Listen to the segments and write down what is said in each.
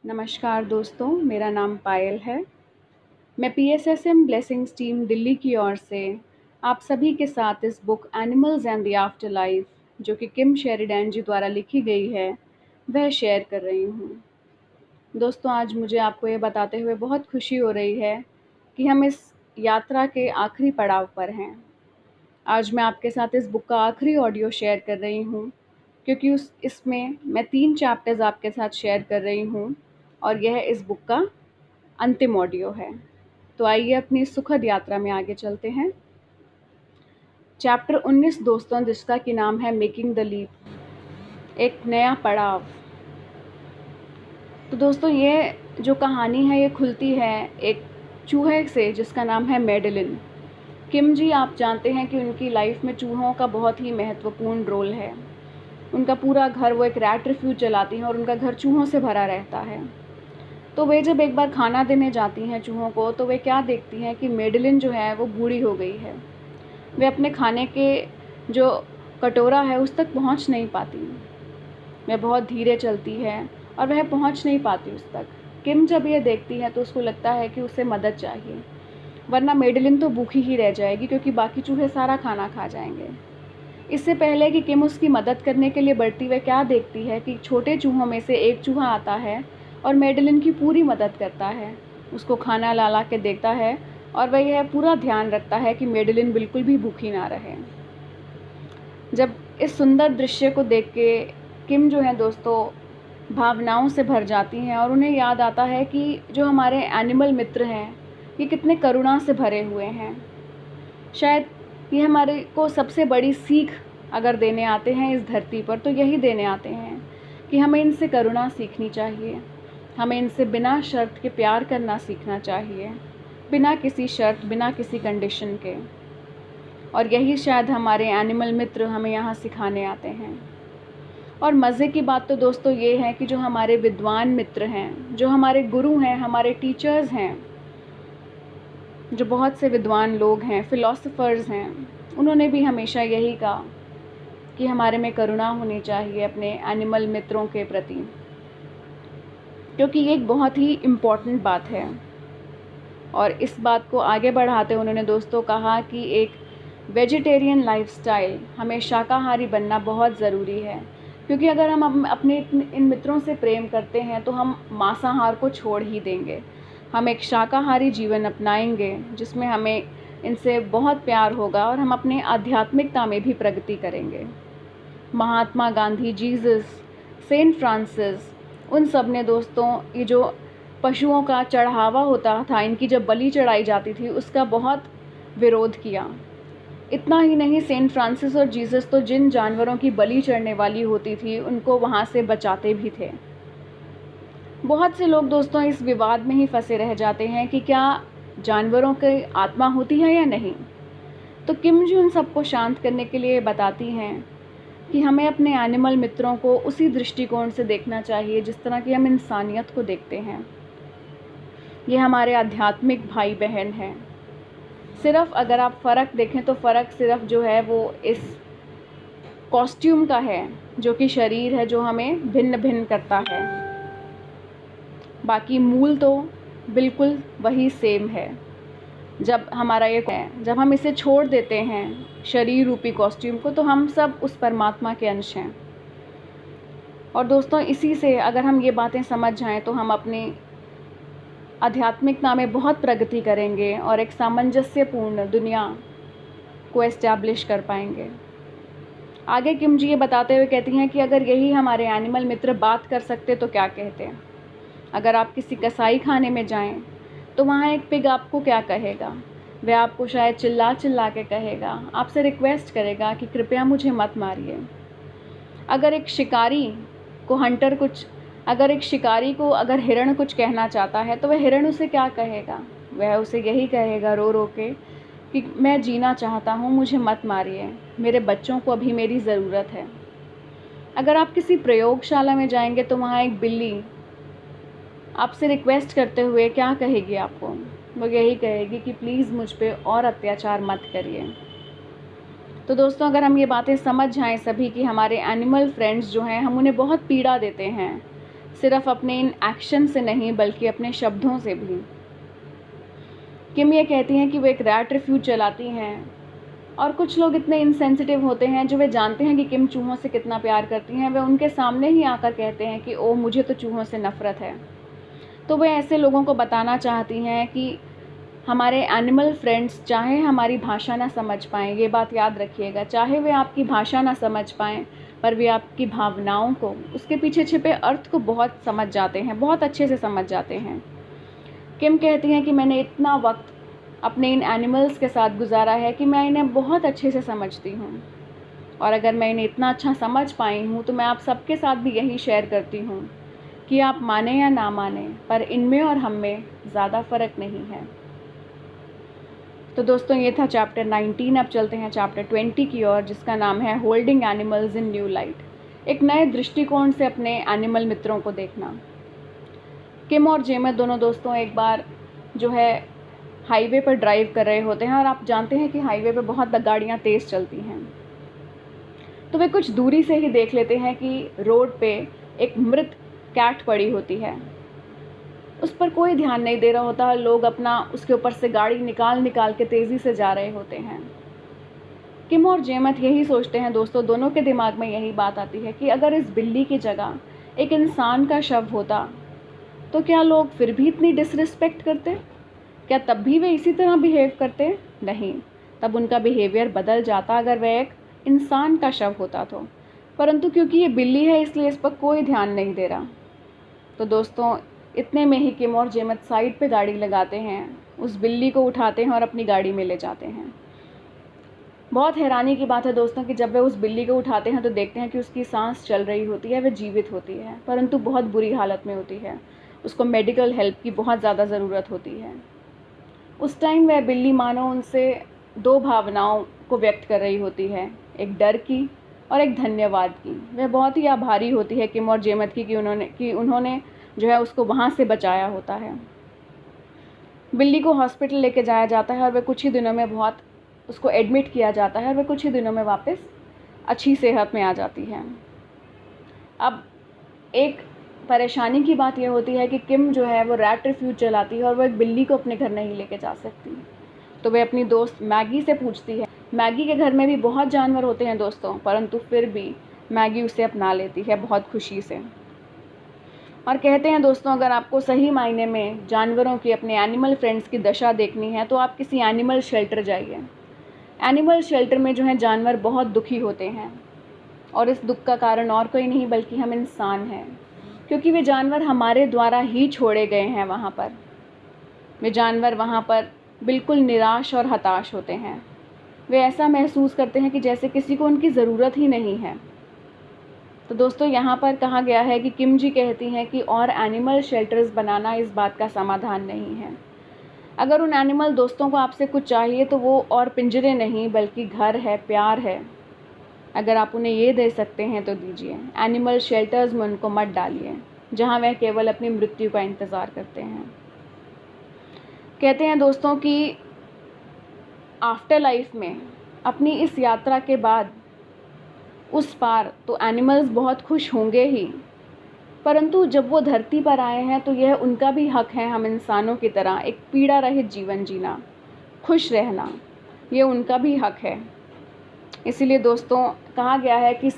नमस्कार दोस्तों, मेरा नाम पायल है। मैं पीएसएसएम ब्लेसिंग्स टीम दिल्ली की ओर से आप सभी के साथ इस book animals and the after life, जो कि किम शेरिडैन जी द्वारा लिखी गई है, वह शेयर कर रही हूँ। दोस्तों, आज मुझे आपको ये बताते हुए बहुत खुशी हो रही है कि हम इस यात्रा के आखिरी पड़ाव पर हैं। आज मैं आपके साथ इस बुक का आखिरी ऑडियो शेयर कर रही हूँ, क्योंकि इसमें मैं 3 चैप्टर्स आपके साथ शेयर कर रही हूँ और यह इस बुक का अंतिम ऑडियो है। तो आइए अपनी इस सुखद यात्रा में आगे चलते हैं। चैप्टर 19 दोस्तों, जिसका कि नाम है मेकिंग द लीप, एक नया पड़ाव। तो दोस्तों, ये जो कहानी है ये खुलती है एक चूहे से जिसका नाम है मेडेलिन। किम जी, आप जानते हैं कि उनकी लाइफ में चूहों का बहुत ही महत्वपूर्ण रोल है। उनका पूरा घर, वो एक रैट रिफ्यूज चलाती हैं और उनका घर चूहों से भरा रहता है। तो वे जब एक बार खाना देने जाती हैं चूहों को, तो वे क्या देखती हैं कि मेडेलिन जो है वो बूढ़ी हो गई है। वे अपने खाने के जो कटोरा है उस तक पहुंच नहीं पाती। वह बहुत धीरे चलती है और वह पहुंच नहीं पाती उस तक। किम जब ये देखती है तो उसको लगता है कि उसे मदद चाहिए, वरना मेडेलिन तो भूखी ही रह जाएगी, क्योंकि बाकी चूहे सारा खाना खा जाएंगे। इससे पहले कि किम उसकी मदद करने के लिए बढ़ती, वह क्या देखती है कि छोटे चूहों में से एक चूहा आता है और मेडेलिन की पूरी मदद करता है, उसको खाना ला ला के देता है और वह यह पूरा ध्यान रखता है कि मेडेलिन बिल्कुल भी भूखी ना रहे। जब इस सुंदर दृश्य को देख के किम जो है दोस्तों भावनाओं से भर जाती हैं और उन्हें याद आता है कि जो हमारे एनिमल मित्र हैं ये कितने करुणा से भरे हुए हैं। शायद ये हमारे को सबसे बड़ी सीख अगर देने आते हैं इस धरती पर, तो यही देने आते हैं कि हमें इनसे करुणा सीखनी चाहिए, हमें इनसे बिना शर्त के प्यार करना सीखना चाहिए, बिना किसी शर्त, बिना किसी कंडीशन के। और यही शायद हमारे एनिमल मित्र हमें यहाँ सिखाने आते हैं। और मज़े की बात तो दोस्तों ये है कि जो हमारे विद्वान मित्र हैं, जो हमारे गुरु हैं, हमारे टीचर्स हैं, जो बहुत से विद्वान लोग हैं, फ़िलॉसफ़र्स हैं, उन्होंने भी हमेशा यही कहा कि हमारे में करुणा होनी चाहिए अपने एनिमल मित्रों के प्रति, क्योंकि ये एक बहुत ही इम्पॉर्टेंट बात है। और इस बात को आगे बढ़ाते उन्होंने दोस्तों कहा कि एक वेजिटेरियन लाइफस्टाइल, हमें शाकाहारी बनना बहुत ज़रूरी है, क्योंकि अगर हम अपने इन मित्रों से प्रेम करते हैं तो हम मांसाहार को छोड़ ही देंगे। हम एक शाकाहारी जीवन अपनाएंगे जिसमें हमें इनसे बहुत प्यार होगा और हम अपने आध्यात्मिकता में भी प्रगति करेंगे। Mahatma Gandhi, Jesus, Saint Francis, उन सब ने दोस्तों ये जो पशुओं का चढ़ावा होता था, इनकी जब बलि चढ़ाई जाती थी, उसका बहुत विरोध किया। इतना ही नहीं, सेंट फ्रांसिस और जीसस तो जिन जानवरों की बलि चढ़ने वाली होती थी उनको वहाँ से बचाते भी थे। बहुत से लोग दोस्तों इस विवाद में ही फंसे रह जाते हैं कि क्या जानवरों की आत्मा होती है या नहीं। तो किम जी उन सबको शांत करने के लिए बताती हैं कि हमें अपने एनिमल मित्रों को उसी दृष्टिकोण से देखना चाहिए जिस तरह की हम इंसानियत को देखते हैं। ये हमारे आध्यात्मिक भाई बहन हैं। सिर्फ अगर आप फ़र्क देखें तो फ़र्क सिर्फ जो है वो इस कॉस्ट्यूम का है, जो कि शरीर है, जो हमें भिन्न भिन्न करता है। बाकी मूल तो बिल्कुल वही सेम है। जब हमारा ये है, जब हम इसे छोड़ देते हैं शरीर रूपी कॉस्ट्यूम को, तो हम सब उस परमात्मा के अंश हैं। और दोस्तों, इसी से अगर हम ये बातें समझ जाएं तो हम अपनी आध्यात्मिकता में बहुत प्रगति करेंगे और एक सामंजस्यपूर्ण दुनिया को एस्टैब्लिश कर पाएंगे। आगे किम जी ये बताते हुए कहती हैं कि अगर यही हमारे एनिमल मित्र बात कर सकते तो क्या कहते हैं। अगर आप किसी कसाई खाने में जाएं तो वहाँ एक पिग आपको क्या कहेगा। वह आपको शायद चिल्ला चिल्ला के कहेगा, आपसे रिक्वेस्ट करेगा कि कृपया मुझे मत मारिए। अगर एक शिकारी को अगर हिरण कुछ कहना चाहता है तो वह हिरण उसे क्या कहेगा। वह उसे यही कहेगा रो रो के कि मैं जीना चाहता हूँ, मुझे मत मारिए, मेरे बच्चों को अभी मेरी ज़रूरत है। अगर आप किसी प्रयोगशाला में जाएंगे तो वहाँ एक बिल्ली आपसे रिक्वेस्ट करते हुए क्या कहेगी आपको। वो यही कहेगी कि प्लीज़ मुझ पे और अत्याचार मत करिए। तो दोस्तों, अगर हम ये बातें समझ जाएं सभी कि हमारे एनिमल फ्रेंड्स जो हैं हम उन्हें बहुत पीड़ा देते हैं, सिर्फ अपने इन एक्शन से नहीं बल्कि अपने शब्दों से भी। किम ये कहती हैं कि वो एक रैट रिफ्यूज चलाती हैं और कुछ लोग इतने इनसेंसिटिव होते हैं जो वे जानते हैं कि किम चूहों से कितना प्यार करती हैं, वे उनके सामने ही आकर कहते हैं कि ओ मुझे तो चूहों से नफ़रत है। तो वे ऐसे लोगों को बताना चाहती हैं कि हमारे एनिमल फ्रेंड्स चाहे हमारी भाषा ना समझ पाएँ, ये बात याद रखिएगा, चाहे वे आपकी भाषा ना समझ पाएँ पर वे आपकी भावनाओं को, उसके पीछे छिपे अर्थ को बहुत समझ जाते हैं, बहुत अच्छे से समझ जाते हैं। किम कहती हैं कि मैंने इतना वक्त अपने इन एनिमल्स के साथ गुजारा है कि मैं इन्हें बहुत अच्छे से समझती हूँ, और अगर मैं इन्हें इतना अच्छा समझ पाई हूँ तो मैं आप सबके साथ भी यही शेयर करती हूँ कि आप माने या ना माने पर इनमें और हम में ज़्यादा फ़र्क नहीं है। तो दोस्तों ये था चैप्टर 19। अब चलते हैं चैप्टर 20 की ओर, जिसका नाम है holding animals in new light, एक नए दृष्टिकोण से अपने एनिमल मित्रों को देखना। किम और जेमत दोनों दोस्तों एक बार जो है हाईवे पर ड्राइव कर रहे होते हैं, और आप जानते हैं कि हाईवे पर बहुत गाड़ियाँ तेज़ चलती हैं। तो वे कुछ दूरी से ही देख लेते हैं कि रोड पे एक मृत कैट पड़ी होती है, उस पर कोई ध्यान नहीं दे रहा होता, लोग अपना उसके ऊपर से गाड़ी निकाल निकाल के तेज़ी से जा रहे होते हैं। किम और जेमत यही सोचते हैं दोस्तों, दोनों के दिमाग में यही बात आती है कि अगर इस बिल्ली की जगह एक इंसान का शव होता तो क्या लोग फिर भी इतनी डिसरिस्पेक्ट करते? क्या तब भी वे इसी तरह बिहेव करते? नहीं, तब उनका बिहेवियर बदल जाता अगर वह एक इंसान का शव होता तो, परंतु क्योंकि ये बिल्ली है इसलिए इस पर कोई ध्यान नहीं दे रहा। तो दोस्तों इतने में ही किम और जेमत साइड पे गाड़ी लगाते हैं, उस बिल्ली को उठाते हैं और अपनी गाड़ी में ले जाते हैं। बहुत हैरानी की बात है दोस्तों कि जब वे उस बिल्ली को उठाते हैं तो देखते हैं कि उसकी सांस चल रही होती है, वह जीवित होती है, परंतु बहुत बुरी हालत में होती है, उसको मेडिकल हेल्प की बहुत ज़्यादा ज़रूरत होती है। उस टाइम वह बिल्ली मानो उनसे दो भावनाओं को व्यक्त कर रही होती है, एक डर की और एक धन्यवाद की। वह बहुत ही आभारी होती है किम और जेमत की कि उन्होंने जो है उसको वहाँ से बचाया होता है। बिल्ली को हॉस्पिटल लेके जाया जाता है और वह कुछ ही दिनों में उसको एडमिट किया जाता है और वह कुछ ही दिनों में वापस अच्छी सेहत में आ जाती है। अब एक परेशानी की बात यह होती है कि किम जो है वो रैट रिफ्यूज चलाती है और वो एक बिल्ली को अपने घर नहीं लेके जा सकती। तो वह अपनी दोस्त मैगी से पूछती है। मैगी के घर में भी बहुत जानवर होते हैं दोस्तों, परंतु फिर भी मैगी उसे अपना लेती है बहुत खुशी से। और कहते हैं दोस्तों, अगर आपको सही मायने में जानवरों की, अपने एनिमल फ्रेंड्स की दशा देखनी है तो आप किसी एनिमल शेल्टर जाइए। एनिमल शेल्टर में जो है जानवर बहुत दुखी होते हैं, और इस दुख का कारण और कोई नहीं बल्कि हम इंसान हैं, क्योंकि वे जानवर हमारे द्वारा ही छोड़े गए हैं वहाँ पर। वे जानवर वहाँ पर बिल्कुल निराश और हताश होते हैं। वे ऐसा महसूस करते हैं कि जैसे किसी को उनकी ज़रूरत ही नहीं है। तो दोस्तों यहाँ पर कहा गया है कि किम जी कहती हैं कि और एनिमल शेल्टर्स बनाना इस बात का समाधान नहीं है। अगर उन एनिमल दोस्तों को आपसे कुछ चाहिए तो वो और पिंजरे नहीं बल्कि घर है, प्यार है। अगर आप उन्हें ये दे सकते हैं तो दीजिए। एनिमल शेल्टर्स में उनको मत डालिए जहाँ वह केवल अपनी मृत्यु का इंतज़ार करते हैं। कहते हैं दोस्तों कि आफ्टर लाइफ में, अपनी इस यात्रा के बाद उस पार तो एनिमल्स बहुत खुश होंगे ही, परंतु जब वो धरती पर आए हैं तो यह उनका भी हक है हम इंसानों की तरह एक पीड़ा रहित जीवन जीना, खुश रहना, ये उनका भी हक है। इसीलिए दोस्तों कहा गया है कि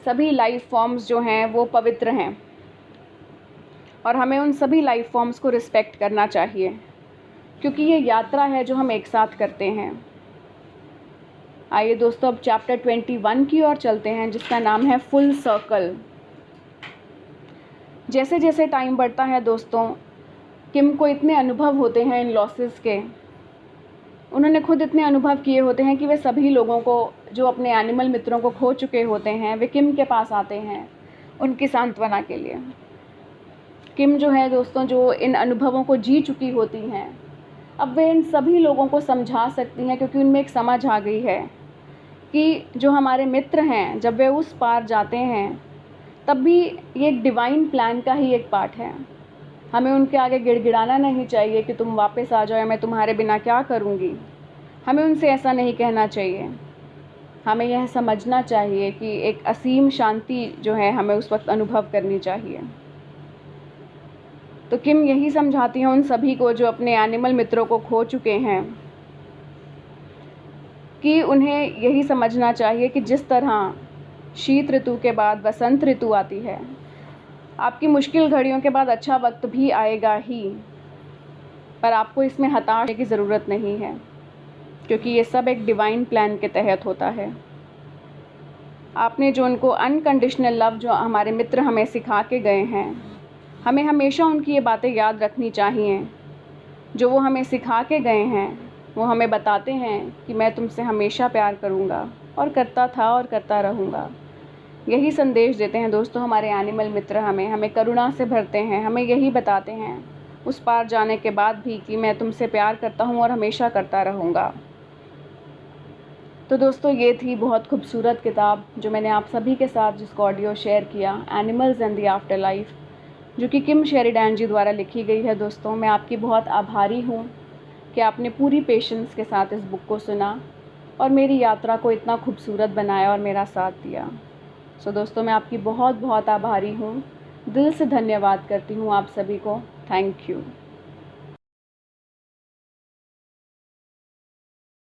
सभी लाइफ फॉर्म्स जो हैं वो पवित्र हैं, और हमें उन सभी लाइफ फॉर्म्स को रिस्पेक्ट करना चाहिए, क्योंकि ये यात्रा है जो हम एक साथ करते हैं। आइए दोस्तों अब चैप्टर 21 की ओर चलते हैं, जिसका नाम है फुल सर्कल। जैसे जैसे टाइम बढ़ता है दोस्तों, किम को इतने अनुभव होते हैं इन लॉसेस के, उन्होंने खुद इतने अनुभव किए होते हैं कि वे सभी लोगों को, जो अपने एनिमल मित्रों को खो चुके होते हैं, वे किम के पास आते हैं उनकी सांत्वना के लिए। किम जो है दोस्तों, जो इन अनुभवों को जी चुकी होती हैं, अब वे इन सभी लोगों को समझा सकती हैं, क्योंकि उनमें एक समझ आ गई है कि जो हमारे मित्र हैं जब वे उस पार जाते हैं तब भी ये एक डिवाइन प्लान का ही एक पार्ट है। हमें उनके आगे गिड़गिड़ाना नहीं चाहिए कि तुम वापस आ जाओ, मैं तुम्हारे बिना क्या करूँगी। हमें उनसे ऐसा नहीं कहना चाहिए। हमें यह समझना चाहिए कि एक असीम शांति जो है हमें उस वक्त अनुभव करनी चाहिए। तो किम यही समझाती हैं उन सभी को जो अपने एनिमल मित्रों को खो चुके हैं कि उन्हें यही समझना चाहिए कि जिस तरह शीत ऋतु के बाद वसंत ऋतु आती है, आपकी मुश्किल घड़ियों के बाद अच्छा वक्त भी आएगा ही, पर आपको इसमें हताश होने की ज़रूरत नहीं है, क्योंकि ये सब एक डिवाइन प्लान के तहत होता है। आपने जो उनको अनकंडीशनल लव जो हमारे मित्र हमें सिखा के गए हैं, हमें हमेशा उनकी ये बातें याद रखनी चाहिए। जो वो हमें सिखा के गए हैं, वो हमें बताते हैं कि मैं तुमसे हमेशा प्यार करूँगा और करता था और करता रहूँगा। यही संदेश देते हैं दोस्तों हमारे एनिमल मित्र हमें करुणा से भरते हैं, हमें यही बताते हैं उस पार जाने के बाद भी कि मैं तुमसे प्यार करता हूँ और हमेशा करता रहूँगा। तो दोस्तों ये थी बहुत खूबसूरत किताब जो मैंने आप सभी के साथ जिसको ऑडियो शेयर किया, animals and the after life, जो कि किम शेरिडैन जी द्वारा लिखी गई है। दोस्तों मैं आपकी बहुत आभारी हूँ कि आपने पूरी पेशेंस के साथ इस बुक को सुना और मेरी यात्रा को इतना खूबसूरत बनाया और मेरा साथ दिया। सो दोस्तों मैं आपकी बहुत बहुत आभारी हूँ, दिल से धन्यवाद करती हूँ आप सभी को। Thank you.